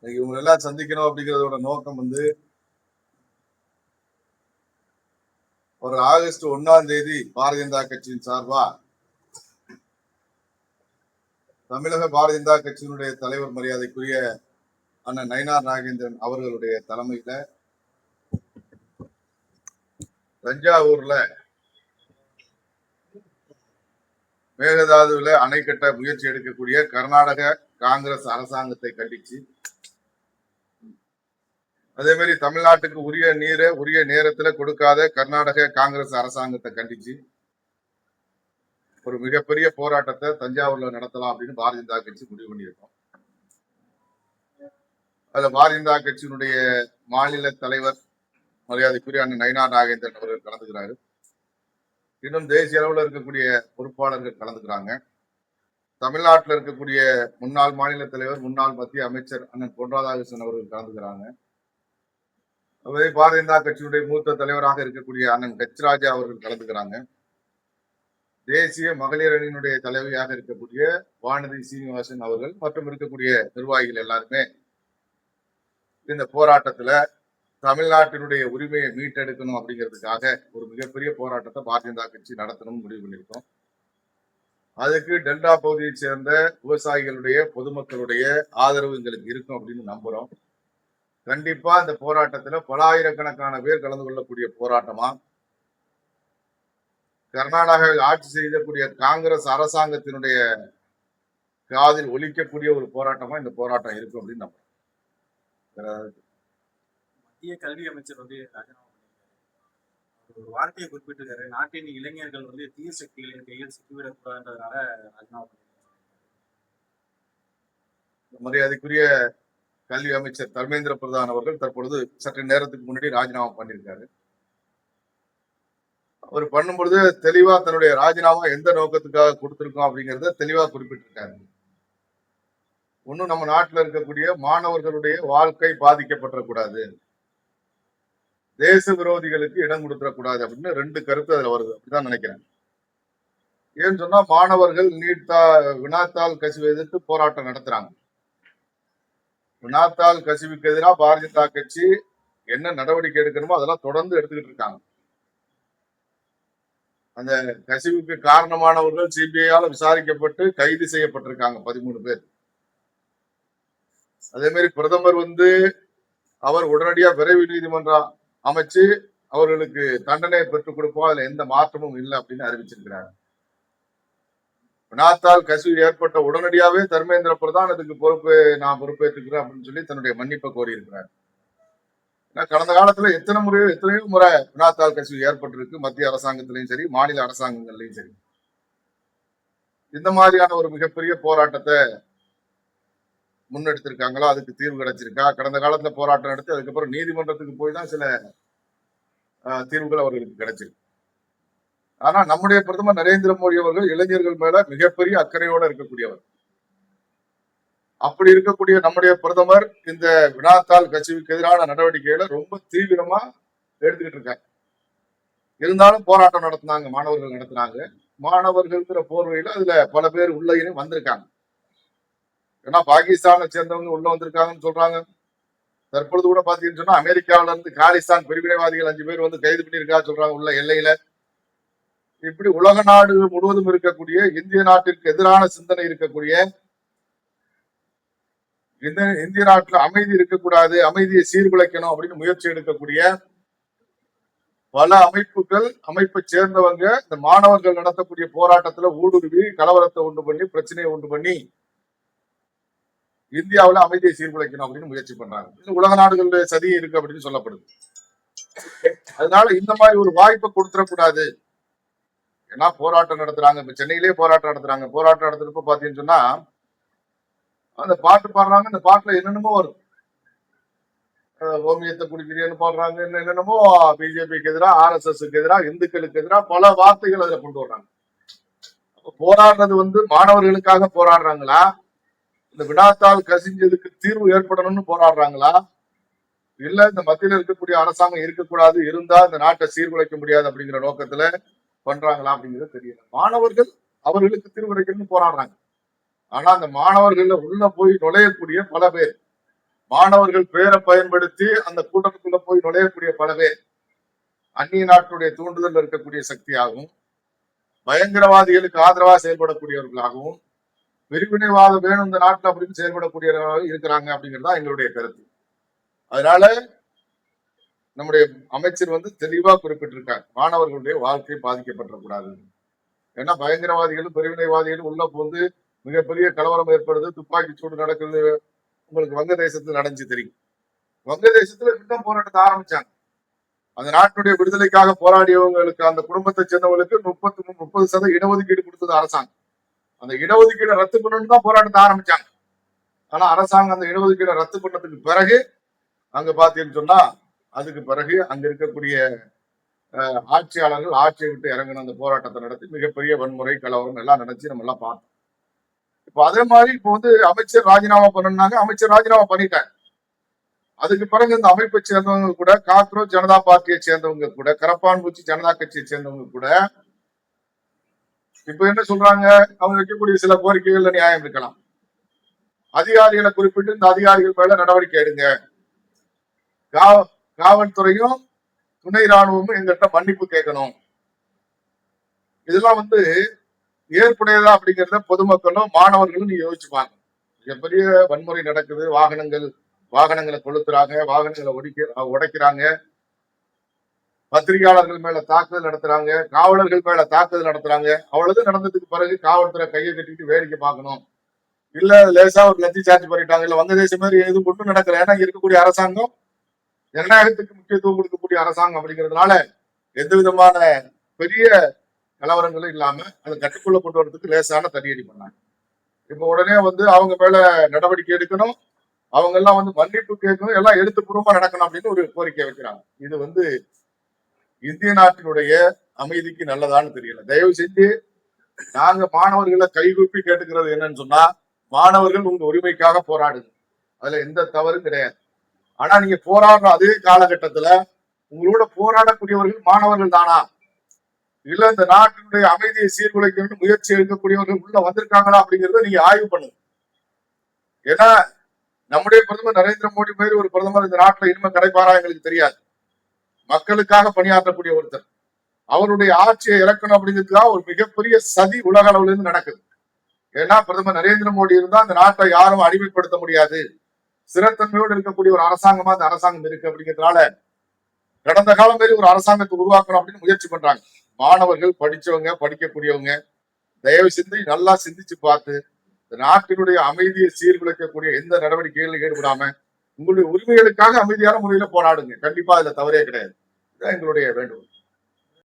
இவங்க எல்லாம் சந்திக்கணும் அப்படிங்கிறதோட நோக்கம் வந்து ஒரு ஆகஸ்ட் 1 பாரதிய ஜனதா கட்சியின் சார்பா தமிழக பாரதிய ஜனதா கட்சியினுடைய தலைவர் மரியாதைக்குரிய அண்ணன் நயினார் நாகேந்திரன் அவர்களுடைய தலைமையில தஞ்சாவூர்ல மேகதாதுல அணை கட்ட முயற்சி எடுக்கக்கூடிய கர்நாடக காங்கிரஸ் அரசாங்கத்தை கண்டிச்சு, அதே மாதிரி தமிழ்நாட்டுக்கு உரிய நீரை உரிய நேரத்துல கொடுக்காத கர்நாடக காங்கிரஸ் அரசாங்கத்தை கண்டிச்சு ஒரு மிகப்பெரிய போராட்டத்தை தஞ்சாவூர்ல நடத்தலாம் அப்படின்னு பாரதிய ஜனதா கட்சி முடிவு பண்ணியிருக்கோம். அதுல பாரதிய ஜனதா கட்சியினுடைய மாநில தலைவர் மரியாதைக்குரிய அண்ணன் நயினார் நாகேந்திரன் அவர்கள் கலந்துக்கிறாரு. இன்னும் தேசிய அளவில் இருக்கக்கூடிய பொறுப்பாளர்கள் கலந்துக்கிறாங்க. தமிழ்நாட்டில் இருக்கக்கூடிய முன்னாள் மாநில தலைவர் முன்னாள் மத்திய அமைச்சர் அண்ணன் பொன் ராதாகிருஷ்ணன் அவர்கள் கலந்துக்கிறாங்க. அதே பாரதிய ஜனதா கட்சியினுடைய மூத்த தலைவராக இருக்கக்கூடிய அண்ணன் ஹெச் ராஜா அவர்கள் கலந்துக்கிறாங்க. தேசிய மகளிர் அணியினுடைய தலைவியாக இருக்கக்கூடிய வானதி சீனிவாசன் அவர்கள் மற்றும் இருக்கக்கூடிய நிர்வாகிகள் எல்லாருமே இந்த போராட்டத்துல தமிழ்நாட்டினுடைய உரிமையை மீட்டெடுக்கணும் அப்படிங்கிறதுக்காக ஒரு மிகப்பெரிய போராட்டத்தை பாரதிய ஜனதா கட்சி நடத்தணும்னு முடிவு பண்ணியிருக்கோம். அதுக்கு டெல்டா பகுதியை சேர்ந்த விவசாயிகளுடைய பொதுமக்களுடைய ஆதரவு எங்களுக்கு இருக்கும் அப்படின்னு நம்புறோம். கண்டிப்பா இந்த போராட்டத்துல பல ஆயிரக்கணக்கான பேர் கலந்து கொள்ளக்கூடிய போராட்டமா, கர்நாடகாவில் ஆட்சி செய்யக்கூடிய காங்கிரஸ் அரசாங்கத்தினுடைய காதில் ஒலிக்கக்கூடிய ஒரு போராட்டமா இந்த போராட்டம் இருக்கும் அப்படின்னு நம்புறோம். மத்திய கல்வி அமைச்சர் வந்து ராஜினாமா பண்ணியிருக்காரு. ஒரு வார்த்தையை குறிப்பிட்டிருக்காரு, நாட்டின் இளைஞர்கள் வந்து தீய சக்திகளின் கையில் சிக்கிவிடக்கூடாதுன்றதுனால ராஜினாமா பண்ணியிருக்காரு. மரியாதைக்குரிய கல்வி அமைச்சர் தர்மேந்திர பிரதான் அவர்கள் தற்பொழுது சற்று நேரத்துக்கு முன்னாடி ராஜினாமா பண்ணியிருக்காரு. அவர் பண்ணும்பொழுது தெளிவா தன்னுடைய ராஜினாமா எந்த நோக்கத்துக்காக கொடுத்திருக்கோம் அப்படிங்கறத தெளிவா குறிப்பிட்டிருக்காரு. ஒன்னும் நம்ம நாட்டில் இருக்கக்கூடிய மாணவர்களுடைய வாழ்க்கை பாதிக்கப்படக்கூடாது, தேச விரோதிகளுக்கு இடம் கொடுத்துடக்கூடாது அப்படின்னு 2 கருத்து அதுல வருது அப்படிதான் நினைக்கிறேன். ஏன்னு சொன்னா மாணவர்கள் வினாத்தாள் கசிவை எதிர்த்து போராட்டம் நடத்துறாங்க. வினாத்தாள் கசிவுக்கு எதிராக பாரதிய ஜனதா கட்சி என்ன நடவடிக்கை எடுக்கணுமோ அதெல்லாம் தொடர்ந்து எடுத்துக்கிட்டு இருக்காங்க. அந்த கசிவுக்கு காரணமானவர்கள் சிபிஐயால விசாரிக்கப்பட்டு கைது செய்யப்பட்டிருக்காங்க 13 பேர். அதே மாதிரி பிரதமர் அவர் உடனடியா விரைவு நீதிமன்றம் அமைச்சு அவர்களுக்கு தண்டனை பெற்றுக் கொடுப்போம், அதுல எந்த மாற்றமும் இல்லை அப்படின்னு அறிவிச்சிருக்கிறார். வினாத்தாள் கசிவு ஏற்பட்ட உடனடியாவே தர்மேந்திர பிரதான் அதுக்கு நான் பொறுப்பேற்றுக்கிறேன் அப்படின்னு சொல்லி தன்னுடைய மன்னிப்பை கோரி இருக்கிறார். கடந்த காலத்துல எத்தனையோ முறை வினாத்தாள் கசிவு ஏற்பட்டிருக்கு, மத்திய அரசாங்கத்திலையும் சரி மாநில அரசாங்கங்கள்லயும் சரி. இந்த மாதிரியான ஒரு மிகப்பெரிய போராட்டத்தை முன்னெடுத்திருக்காங்களா, அதுக்கு தீர்வு கிடைச்சிருக்கா? கடந்த காலத்துல போராட்டம் நடத்தி அதுக்கப்புறம் நீதிமன்றத்துக்கு போய் தான் சில தீர்வுகள் அவர்களுக்கு கிடைச்சிருக்கு. ஆனா நம்முடைய பிரதமர் நரேந்திர மோடி அவர்கள் இளைஞர்கள் மேல மிகப்பெரிய அக்கறையோட இருக்கக்கூடியவர். அப்படி இருக்கக்கூடிய நம்முடைய பிரதமர் இந்த வினாத்தாள் கசிவுக்கு எதிரான நடவடிக்கைகளை ரொம்ப தீவிரமா எடுத்துக்கிட்டு இருக்காங்க. இருந்தாலும் போராட்டம் நடத்தினாங்க, மாணவர்கள் நடத்தினாங்க. மாணவர்கள்ங்கிற போர்வையில அதுல பல பேர் உள்ளேயும் வந்திருக்காங்க. ஏன்னா பாகிஸ்தானை சேர்ந்தவங்க உள்ள வந்திருக்காங்கன்னு சொல்றாங்க. தற்பொழுது கூட பாத்தீங்கன்னு சொன்னா அமெரிக்காவில இருந்து காலிஸ்தான் பிரிவினைவாதிகள் 5 பேர் கைது பண்ணியிருக்கா சொல்றாங்க உள்ள எல்லையில. இப்படி உலக நாடு முழுவதும் இருக்கக்கூடிய இந்திய நாட்டிற்கு எதிரான சிந்தனை இருக்கக்கூடிய, இந்திய நாட்டுல அமைதி இருக்கக்கூடாது, அமைதியை சீர்குலைக்கணும் அப்படின்னு முயற்சி எடுக்கக்கூடிய பல அமைப்பை சேர்ந்தவங்க இந்த மாணவர்கள் நடத்தக்கூடிய போராட்டத்துல ஊடுருவி கலவரத்தை உண்டு பண்ணி பிரச்சனையை உண்டு பண்ணி இந்தியாவில அமைதியை சீர்குலைக்கணும் அப்படின்னு முயற்சி பண்றாங்க. இது உலக நாடுகளுடைய சதி இருக்கு அப்படின்னு சொல்லப்படுது. அதனால இந்த மாதிரி ஒரு வாய்ப்பை கொடுத்துடக்கூடாது. ஏன்னா போராட்டம் நடத்துறாங்க, இப்ப சென்னையிலேயே போராட்டம் நடத்துறாங்க. போராட்டம் நடத்துறப்ப பாத்தீங்கன்னு சொன்னா அந்த பாட்டு பாடுறாங்க, அந்த பாட்டுல என்னென்னமோ வரும், ஓமியத்தை குடிக்கிறேன்னு பாடுறாங்க, என்னென்னமோ பிஜேபிக்கு எதிராக, RSSக்கு எதிராக, இந்துக்களுக்கு எதிராக பல வார்த்தைகள் அதுல கொண்டு வர்றாங்க. போராடுறது மாணவர்களுக்காக போராடுறாங்களா, இந்த வினாத்தாள் கசிஞ்சதுக்கு தீர்வு ஏற்படணும்னு போராடுறாங்களா, இல்ல இந்த மத்தியில இருக்கக்கூடிய அரசாங்கம் இருக்கக்கூடாது, இருந்தா இந்த நாட்டை சீர்குலைக்க முடியாது அப்படிங்கிற நோக்கத்துல பண்றாங்களா அப்படிங்கிறது தெரியல. மாணவர்கள் அவர்களுக்கு தீர்வு கிடைக்கணும்னு போராடுறாங்க. ஆனா அந்த மாணவர்கள் உள்ள போய் நுழையக்கூடிய பல பேர் மாணவர்கள் பேரை பயன்படுத்தி அந்த கூட்டத்துக்குள்ள போய் நுழையக்கூடிய பல பேர் அந்நிய நாட்டுடைய தூண்டுதல் இருக்கக்கூடிய சக்தியாகவும், பயங்கரவாதிகளுக்கு ஆதரவா செயல்படக்கூடியவர்களாகவும், பிரிவினைவாதம் வேணும் இந்த நாட்டில் அப்படின்னு செயல்படக்கூடியவர்களாக இருக்கிறாங்க அப்படிங்கிறதா எங்களுடைய கருத்து. அதனால நம்முடைய அமைச்சர் தெளிவா குறிப்பிட்டிருக்கார், மாணவர்களுடைய வாழ்க்கை பாதிக்கப்படக்கூடாது. ஏன்னா பயங்கரவாதிகளும் பிரிவினைவாதிகளும் உள்ள போந்து மிகப்பெரிய கலவரம் ஏற்படுது, துப்பாக்கி சூடு நடக்குது. உங்களுக்கு வங்கதேசத்துல நடந்துச்சு தெரியும். வங்கதேசத்துல இன்னும் போராட்டத்தை ஆரம்பிச்சாங்க. அந்த நாட்டினுடைய விடுதலைக்காக போராடியவங்களுக்கு, அந்த குடும்பத்தை சேர்ந்தவங்களுக்கு 30% இடஒதுக்கீடு கொடுத்தது அரசாங்கம். அந்த இடஒதுக்கீடை ரத்து பண்ணணும்னு தான் போராட்டத்தை ஆரம்பிச்சாங்க. ஆனா அரசாங்கம் அந்த இடஒதுக்கீடை ரத்து பண்ணதுக்கு பிறகு அங்க பாத்தீங்கன்னு சொன்னா, அதுக்கு பிறகு அங்க இருக்கக்கூடிய ஆட்சியாளர்கள் ஆட்சியை விட்டு இறங்கின அந்த போராட்டத்தை நடத்தி மிகப்பெரிய வன்முறை கலவரம் எல்லாம் நினைச்சு நம்ம எல்லாம் பார்த்தோம். இப்போ அதே மாதிரி இப்போ அமைச்சர் ராஜினாமா பண்ணாங்க, அமைச்சர் ராஜினாமா பண்ணிட்டாங்க. அதுக்கு பிறகு இந்த அமைப்பை சேர்ந்தவங்க கூட, காக்ரோச் ஜனதா பார்ட்டியை சேர்ந்தவங்க கூட, கரப்பான்பூச்சி ஜனதா கட்சியை சேர்ந்தவங்க கூட இப்ப என்ன சொல்றாங்க, அவங்க வைக்கக்கூடிய சில கோரிக்கைகள்ல நியாயம் இருக்கலாம். அதிகாரிகளை குறிப்பிட்டு இந்த அதிகாரிகள் மேல நடவடிக்கை எடுங்க, காவல்துறையும் துணை ராணுவமும் எங்கள்கிட்ட மன்னிப்பு கேட்கணும். இதெல்லாம் ஏற்புடையதா அப்படிங்கிறத பொதுமக்களும் மாணவர்களும் நீங்க யோசிச்சுப்பாங்க. மிகப்பெரிய வன்முறை நடக்குது, வாகனங்களை கொளுத்துறாங்க, வாகனங்களை உடைக்கிறாங்க, பத்திரிகையாளர்கள் மேல தாக்குதல் நடத்துறாங்க, காவலர்கள் மேல தாக்குதல் நடத்துறாங்க. அவ்வளவு நடந்ததுக்கு பிறகு காவல்துறை கையை கட்டிட்டு வேடிக்கை பார்க்கணும், இல்ல லேசா ஒரு லத்தி சார்ஜ் பண்ணிட்டாங்க, இல்ல வங்கதேசம் மாதிரி எதுவும் ஒன்றும் நடக்கல. ஏன்னா இருக்கக்கூடிய அரசாங்கம் ஜனநாயகத்துக்கு முக்கியத்துவம் கொடுக்கக்கூடிய அரசாங்கம் அப்படிங்கிறதுனால எந்த விதமான பெரிய கலவரங்களும் இல்லாம அதை கட்டுக்குள்ள கொண்டு வரதுக்கு லேசான தடியடி பண்ணாங்க. இப்ப உடனே அவங்க மேல நடவடிக்கை எடுக்கணும், அவங்க எல்லாம் மன்னிப்பு கேட்கணும், எல்லாம் எழுத்துப்பூர்வமா நடக்கணும் அப்படின்னு ஒரு கோரிக்கை வைக்கிறாங்க. இது இந்திய நாட்டினுடைய அமைதிக்கு நல்லதான்னு தெரியல. தயவு செஞ்சு நாங்க மாணவர்களை கைகூப்பி கேட்டுக்கிறது என்னன்னு சொன்னா, மாணவர்கள் உங்க உரிமைக்காக போராடுங்க, அதுல எந்த தவறும் கிடையாது. ஆனா நீங்க போராடுற அதே காலகட்டத்துல உங்களோட போராடக்கூடியவர்கள் மாணவர்கள் தானா, இல்ல இந்த நாட்டினுடைய அமைதியை சீர்குலைக்க முயற்சி எடுக்கக்கூடியவர்கள் உள்ள வந்திருக்காங்களா அப்படிங்கறத நீங்க ஆய்வு பண்ணுங்க. ஏன்னா நம்முடைய பிரதமர் நரேந்திர மோடி மாதிரி ஒரு பிரதமர் இந்த நாட்டுல இனிமே கிடைப்பாரா எங்களுக்கு தெரியாது. மக்களுக்காக பணியாற்றக்கூடிய ஒருத்தர், அவருடைய ஆட்சியை இறக்கணும் அப்படிங்கிறதுக்காக ஒரு மிகப்பெரிய சதி உலக அளவுல இருந்து நடக்குது. ஏன்னா பிரதமர் நரேந்திர மோடி இருந்தா அந்த நாட்டை யாரும் அடிமைப்படுத்த முடியாது, சிறத்தன்மையோடு இருக்கக்கூடிய ஒரு அரசாங்கமா அந்த அரசாங்கம் இருக்கு. அப்படிங்கிறதுனால கடந்த காலம் மாதிரி ஒரு அரசாங்கத்தை உருவாக்கணும் அப்படின்னு முயற்சி பண்றாங்க. மாணவர்கள், படிச்சவங்க, படிக்கக்கூடியவங்க தயவு செஞ்சு நல்லா சிந்திச்சு பார்த்து இந்த நாட்டினுடைய அமைதியை சீர்குலைக்கக்கூடிய எந்த நடவடிக்கைகளில் ஈடுபடாம உங்களுடைய உரிமைகளுக்காக அமைதியான முறையில போராடுங்க. கண்டிப்பா அதுல தவறே கிடையாது. இதுதான் எங்களுடைய வேண்டுகோள்.